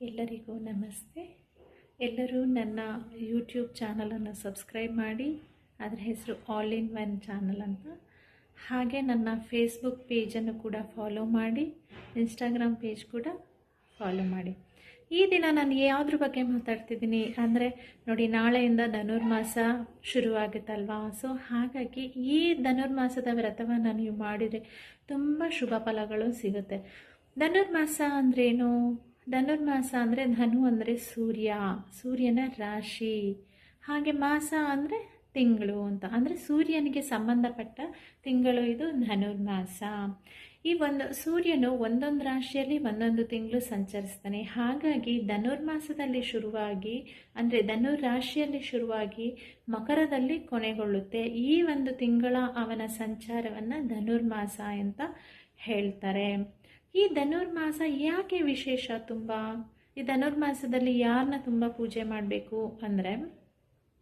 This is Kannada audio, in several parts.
ಎಲ್ಲರಿಗೂ ನಮಸ್ತೆ. ಎಲ್ಲರೂ ನನ್ನ ಯೂಟ್ಯೂಬ್ ಚಾನಲನ್ನು ಸಬ್ಸ್ಕ್ರೈಬ್ ಮಾಡಿ. ಅದರ ಹೆಸರು ಆಲ್ ಇನ್ ಒನ್ ಚಾನಲ್ ಅಂತ. ಹಾಗೆ ನನ್ನ ಫೇಸ್ಬುಕ್ ಪೇಜನ್ನು ಕೂಡ ಫಾಲೋ ಮಾಡಿ, ಇನ್ಸ್ಟಾಗ್ರಾಮ್ ಪೇಜ್ ಕೂಡ ಫಾಲೋ ಮಾಡಿ. ಈ ದಿನ ನಾನು ಯಾವುದ್ರ ಬಗ್ಗೆ ಮಾತಾಡ್ತಿದ್ದೀನಿ ಅಂದರೆ ನೋಡಿ, ನಾಳೆಯಿಂದ ಧನುರ್ಮಾಸ ಶುರುವಾಗುತ್ತಲ್ವಾ. ಸೊ ಹಾಗಾಗಿ ಈ ಧನುರ್ಮಾಸದ ವ್ರತವನ್ನು ನೀವು ಮಾಡಿದರೆ ತುಂಬ ಶುಭ ಫಲಗಳು ಸಿಗುತ್ತೆ. ಧನುರ್ಮಾಸ ಅಂದ್ರೇನು? ಧನುರ್ಮಾಸ ಅಂದರೆ ಧನು ಅಂದರೆ ಸೂರ್ಯನ ರಾಶಿ, ಹಾಗೆ ಮಾಸ ಅಂದರೆ ತಿಂಗಳು ಅಂತ, ಅಂದರೆ ಸೂರ್ಯನಿಗೆ ಸಂಬಂಧಪಟ್ಟ ತಿಂಗಳು ಇದು ಧನುರ್ಮಾಸ. ಈ ಸೂರ್ಯನು ಒಂದೊಂದು ರಾಶಿಯಲ್ಲಿ ಒಂದೊಂದು ತಿಂಗಳು ಸಂಚರಿಸ್ತಾನೆ. ಹಾಗಾಗಿ ಧನುರ್ಮಾಸದಲ್ಲಿ ಶುರುವಾಗಿ, ಅಂದರೆ ಧನುರ್ ರಾಶಿಯಲ್ಲಿ ಶುರುವಾಗಿ ಮಕರದಲ್ಲಿ ಕೊನೆಗೊಳ್ಳುತ್ತೆ. ಈ ಒಂದು ತಿಂಗಳ ಅವನ ಸಂಚಾರವನ್ನು ಧನುರ್ಮಾಸ ಅಂತ ಹೇಳ್ತಾರೆ. ಈ ಧನುರ್ಮಾಸ ಯಾಕೆ ವಿಶೇಷ? ಈ ಧನುರ್ಮಾಸದಲ್ಲಿ ಯಾರನ್ನ ತುಂಬ ಪೂಜೆ ಮಾಡಬೇಕು ಅಂದರೆ,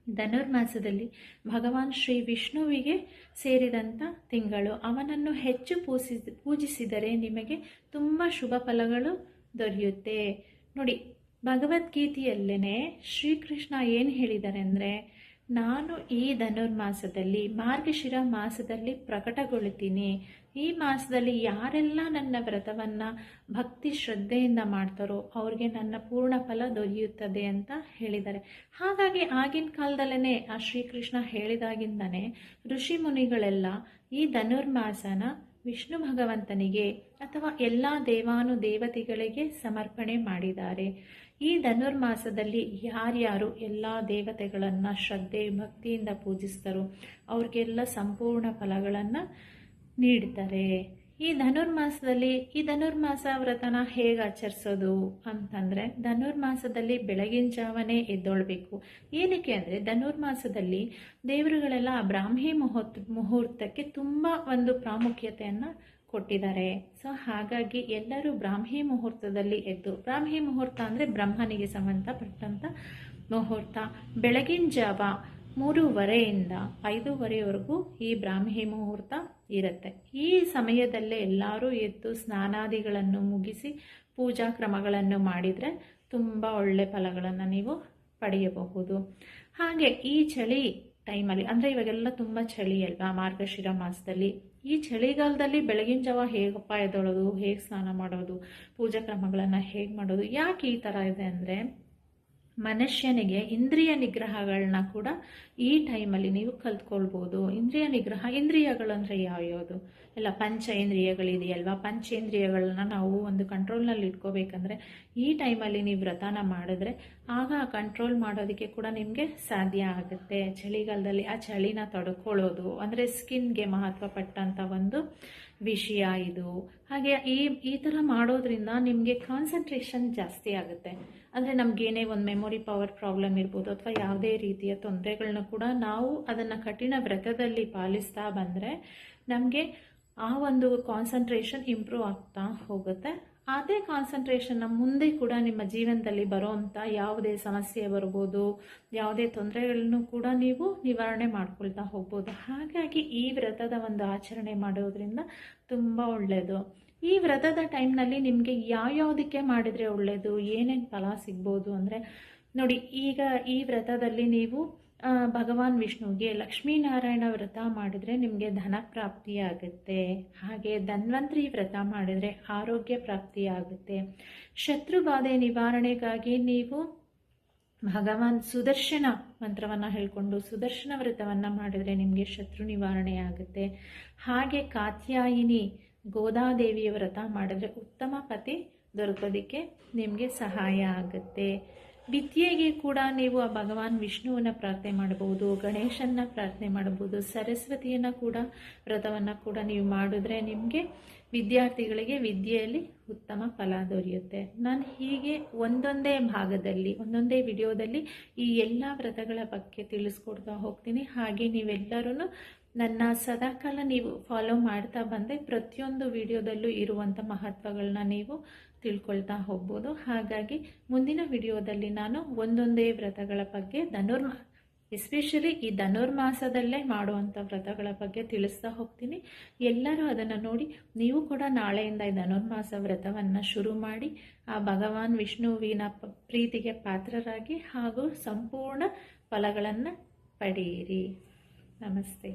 ಧನುರ್ಮಾಸದಲ್ಲಿ ಭಗವಾನ್ ಶ್ರೀ ವಿಷ್ಣುವಿಗೆ ಸೇರಿದಂಥ ತಿಂಗಳು. ಅವನನ್ನು ಹೆಚ್ಚು ಪೂಜಿಸಿದರೆ ನಿಮಗೆ ತುಂಬ ಶುಭ ಫಲಗಳು ದೊರೆಯುತ್ತೆ. ನೋಡಿ, ಭಗವದ್ಗೀತೆಯಲ್ಲೇ ಶ್ರೀಕೃಷ್ಣ ಏನು ಹೇಳಿದ್ದಾರೆ ಅಂದರೆ, ನಾನು ಈ ಧನುರ್ಮಾಸದಲ್ಲಿ ಮಾರ್ಗಶಿರ ಮಾಸದಲ್ಲಿ ಪ್ರಕಟಗೊಳ್ಳುತ್ತೀನಿ. ಈ ಮಾಸದಲ್ಲಿ ಯಾರೆಲ್ಲ ನನ್ನ ವ್ರತವನ್ನು ಭಕ್ತಿ ಶ್ರದ್ಧೆಯಿಂದ ಮಾಡ್ತಾರೋ ಅವ್ರಿಗೆ ನನ್ನ ಪೂರ್ಣ ಫಲ ದೊರೆಯುತ್ತದೆ ಅಂತ ಹೇಳಿದ್ದಾರೆ. ಹಾಗಾಗಿ ಆಗಿನ ಕಾಲದಲ್ಲೇ ಆ ಶ್ರೀಕೃಷ್ಣ ಹೇಳಿದಾಗಿಂದನೇ ಋಷಿ ಮುನಿಗಳೆಲ್ಲ ಈ ಧನುರ್ಮಾಸನ ವಿಷ್ಣು ಭಗವಂತನಿಗೆ ಅಥವಾ ಎಲ್ಲ ದೇವಾನುದೇವತೆಗಳಿಗೆ ಸಮರ್ಪಣೆ ಮಾಡಿದ್ದಾರೆ. ಈ ಧನುರ್ಮಾಸದಲ್ಲಿ ಯಾರ್ಯಾರು ಎಲ್ಲ ದೇವತೆಗಳನ್ನು ಶ್ರದ್ಧೆ ಭಕ್ತಿಯಿಂದ ಪೂಜಿಸ್ತಾರೋ ಅವ್ರಿಗೆಲ್ಲ ಸಂಪೂರ್ಣ ಫಲಗಳನ್ನು ನೀಡ್ತಾರೆ. ಈ ಧನುರ್ಮಾಸ ವ್ರತನ ಹೇಗೆ ಆಚರಿಸೋದು ಅಂತಂದರೆ, ಧನುರ್ಮಾಸದಲ್ಲಿ ಬೆಳಗಿನ ಜಾವನೇ ಎದ್ದೊಳ್ಬೇಕು. ಏನಕ್ಕೆ ಅಂದರೆ, ಧನುರ್ಮಾಸದಲ್ಲಿ ದೇವರುಗಳೆಲ್ಲ ಬ್ರಾಹ್ಮಿ ಮುಹೂರ್ತಕ್ಕೆ ತುಂಬ ಒಂದು ಪ್ರಾಮುಖ್ಯತೆಯನ್ನು ಕೊಟ್ಟಿದ್ದಾರೆ. ಸೊ ಹಾಗಾಗಿ ಎಲ್ಲರೂ ಬ್ರಾಹ್ಮಿ ಮುಹೂರ್ತದಲ್ಲಿ ಎದ್ದು, ಬ್ರಾಹ್ಮಿ ಮುಹೂರ್ತ ಅಂದರೆ ಬ್ರಹ್ಮನಿಗೆ ಸಂಬಂಧಪಟ್ಟಂಥ ಮುಹೂರ್ತ, ಬೆಳಗಿನ ಜಾವ 3:30ಯಿಂದ 5:30ವರೆಗೂ ಈ ಬ್ರಾಹ್ಮಿ ಮುಹೂರ್ತ ಇರುತ್ತೆ. ಈ ಸಮಯದಲ್ಲೇ ಎಲ್ಲರೂ ಎದ್ದು ಸ್ನಾನಾದಿಗಳನ್ನು ಮುಗಿಸಿ ಪೂಜಾ ಕ್ರಮಗಳನ್ನು ಮಾಡಿದರೆ ತುಂಬ ಒಳ್ಳೆ ಫಲಗಳನ್ನು ನೀವು ಪಡೆಯಬಹುದು. ಹಾಗೆ ಈ ಚಳಿ ಟೈಮಲ್ಲಿ, ಅಂದರೆ ಇವಾಗೆಲ್ಲ ತುಂಬ ಚಳಿ ಅಲ್ವಾ ಮಾರ್ಗಶಿರ ಮಾಸದಲ್ಲಿ, ಈ ಚಳಿಗಾಲದಲ್ಲಿ ಬೆಳಗಿನ ಜಾವ ಹೇಗಪ್ಪ ಎದ್ದೊಳೋದು, ಹೇಗೆ ಸ್ನಾನ ಮಾಡೋದು, ಪೂಜಾ ಕ್ರಮಗಳನ್ನು ಹೇಗೆ ಮಾಡೋದು, ಯಾಕೆ ಈ ಥರ ಇದೆ ಅಂದರೆ, ಮನುಷ್ಯನಿಗೆ ಇಂದ್ರಿಯ ನಿಗ್ರಹಗಳನ್ನ ಕೂಡ ಈ ಟೈಮಲ್ಲಿ ನೀವು ಕಲ್ತ್ಕೊಳ್ಬೋದು. ಇಂದ್ರಿಯಗಳು ಅಂದರೆ ಯಾವ್ಯಾವುದು? ಎಲ್ಲ ಪಂಚೇಂದ್ರಿಯಗಳಿದೆಯಲ್ವಾ, ಪಂಚೇಂದ್ರಿಯಗಳನ್ನ ನಾವು ಒಂದು ಕಂಟ್ರೋಲ್ನಲ್ಲಿ ಇಟ್ಕೋಬೇಕಂದ್ರೆ ಈ ಟೈಮಲ್ಲಿ ನೀವು ವ್ರತನ ಮಾಡಿದ್ರೆ ಆಗ ಕಂಟ್ರೋಲ್ ಮಾಡೋದಕ್ಕೆ ಕೂಡ ನಿಮಗೆ ಸಾಧ್ಯ ಆಗುತ್ತೆ. ಚಳಿಗಾಲದಲ್ಲಿ ಆ ಚಳಿನ ತಡ್ಕೊಳ್ಳೋದು ಅಂದರೆ ಸ್ಕಿನ್ಗೆ ಮಹತ್ವ ಪಟ್ಟಂಥ ಒಂದು ವಿಷಯ ಇದು. ಹಾಗೆ ಈ ಥರ ಮಾಡೋದ್ರಿಂದ ನಿಮಗೆ ಕಾನ್ಸಂಟ್ರೇಷನ್ ಜಾಸ್ತಿ ಆಗುತ್ತೆ. ಅಂದರೆ ನಮಗೇನೇ ಒಂದು ಮೆಮೊರಿ ಪವರ್ ಪ್ರಾಬ್ಲಮ್ ಇರ್ಬೋದು ಅಥವಾ ಯಾವುದೇ ರೀತಿಯ ತೊಂದರೆಗಳನ್ನ ಕೂಡ ನಾವು ಅದನ್ನು ಕಠಿಣ ವ್ರತದಲ್ಲಿ ಪಾಲಿಸ್ತಾ ಬಂದರೆ ನಮಗೆ ಆ ಒಂದು ಕಾನ್ಸಂಟ್ರೇಷನ್ ಇಂಪ್ರೂವ್ ಆಗ್ತಾ ಹೋಗುತ್ತೆ. ಅದೇ ಕಾನ್ಸಂಟ್ರೇಷನ್ನ ಮುಂದೆ ಕೂಡ ನಿಮ್ಮ ಜೀವನದಲ್ಲಿ ಬರೋವಂಥ ಯಾವುದೇ ಸಮಸ್ಯೆ ಬರ್ಬೋದು, ಯಾವುದೇ ತೊಂದರೆಗಳನ್ನು ಕೂಡ ನೀವು ನಿವಾರಣೆ ಮಾಡ್ಕೊಳ್ತಾ ಹೋಗ್ಬೋದು. ಹಾಗಾಗಿ ಈ ವ್ರತದ ಒಂದು ಆಚರಣೆ ಮಾಡೋದ್ರಿಂದ ತುಂಬ ಒಳ್ಳೆಯದು. ಈ ವ್ರತದ ಟೈಮ್ನಲ್ಲಿ ನಿಮಗೆ ಯಾವ್ಯಾವುದಕ್ಕೆ ಮಾಡಿದರೆ ಒಳ್ಳೆಯದು, ಏನೇನು ಫಲ ಸಿಗ್ಬೋದು ಅಂದರೆ, ನೋಡಿ, ಈಗ ಈ ವ್ರತದಲ್ಲಿ ನೀವು ಭಗವಾನ್ ವಿಷ್ಣುವಿಗೆ ಲಕ್ಷ್ಮೀನಾರಾಯಣ ವ್ರತ ಮಾಡಿದರೆ ನಿಮಗೆ ಧನ ಪ್ರಾಪ್ತಿಯಾಗುತ್ತೆ. ಹಾಗೆ ಧನ್ವಂತರಿ ವ್ರತ ಮಾಡಿದರೆ ಆರೋಗ್ಯ ಪ್ರಾಪ್ತಿಯಾಗುತ್ತೆ. ಶತ್ರುಬಾಧೆ ನಿವಾರಣೆಗಾಗಿ ನೀವು ಭಗವಾನ್ ಸುದರ್ಶನ ಮಂತ್ರವನ್ನು ಹೇಳ್ಕೊಂಡು ಸುದರ್ಶನ ವ್ರತವನ್ನು ಮಾಡಿದರೆ ನಿಮಗೆ ಶತ್ರು ನಿವಾರಣೆ ಆಗುತ್ತೆ. ಹಾಗೆ ಕಾತ್ಯಾಯಿನಿ ಗೋದಾದೇವಿಯ ವ್ರತ ಮಾಡಿದ್ರೆ ಉತ್ತಮ ಪತಿ ದೊರಕೋದಕ್ಕೆ ನಿಮಗೆ ಸಹಾಯ ಆಗುತ್ತೆ. ವಿದ್ಯೆಗೆ ಕೂಡ ನೀವು ಆ ಭಗವಾನ್ ವಿಷ್ಣುವನ್ನ ಪ್ರಾರ್ಥನೆ ಮಾಡಬಹುದು, ಗಣೇಶನ್ನ ಪ್ರಾರ್ಥನೆ ಮಾಡಬಹುದು, ಸರಸ್ವತಿಯನ್ನು ಕೂಡ ವ್ರತವನ್ನು ಕೂಡ ನೀವು ಮಾಡಿದ್ರೆ ನಿಮಗೆ ವಿದ್ಯಾರ್ಥಿಗಳಿಗೆ ವಿದ್ಯೆಯಲ್ಲಿ ಉತ್ತಮ ಫಲ ದೊರೆಯುತ್ತೆ. ನಾನು ಹೀಗೆ ಒಂದೊಂದೇ ವಿಡಿಯೋದಲ್ಲಿ ಈ ಎಲ್ಲ ವ್ರತಗಳ ಬಗ್ಗೆ ತಿಳಿಸ್ಕೊಡ್ತಾ ಹೋಗ್ತೀನಿ. ಹಾಗೆ ನೀವೆಲ್ಲರೂ ನನ್ನ ಸದಾಕಾಲ ನೀವು ಫಾಲೋ ಮಾಡ್ತಾ ಬಂದರೆ ಪ್ರತಿಯೊಂದು ವಿಡಿಯೋದಲ್ಲೂ ಇರುವಂಥ ಮಹತ್ವಗಳನ್ನ ನೀವು ತಿಳ್ಕೊಳ್ತಾ ಹೋಗ್ಬೋದು. ಹಾಗಾಗಿ ಮುಂದಿನ ವಿಡಿಯೋದಲ್ಲಿ ನಾನು ಒಂದೊಂದೇ ವ್ರತಗಳ ಬಗ್ಗೆ ಎಸ್ಪೆಷಲಿ ಈ ಧನುರ್ಮಾಸದಲ್ಲೇ ಮಾಡುವಂಥ ವ್ರತಗಳ ಬಗ್ಗೆ ತಿಳಿಸ್ತಾ ಹೋಗ್ತೀನಿ. ಎಲ್ಲರೂ ಅದನ್ನು ನೋಡಿ ನೀವು ಕೂಡ ನಾಳೆಯಿಂದ ಈ ಧನುರ್ಮಾಸ ವ್ರತವನ್ನು ಶುರು ಮಾಡಿ ಆ ಭಗವಾನ್ ವಿಷ್ಣುವಿನ ಪ್ರೀತಿಗೆ ಪಾತ್ರರಾಗಿ ಹಾಗೂ ಸಂಪೂರ್ಣ ಫಲಗಳನ್ನು ಪಡೆಯಿರಿ. ನಮಸ್ತೆ.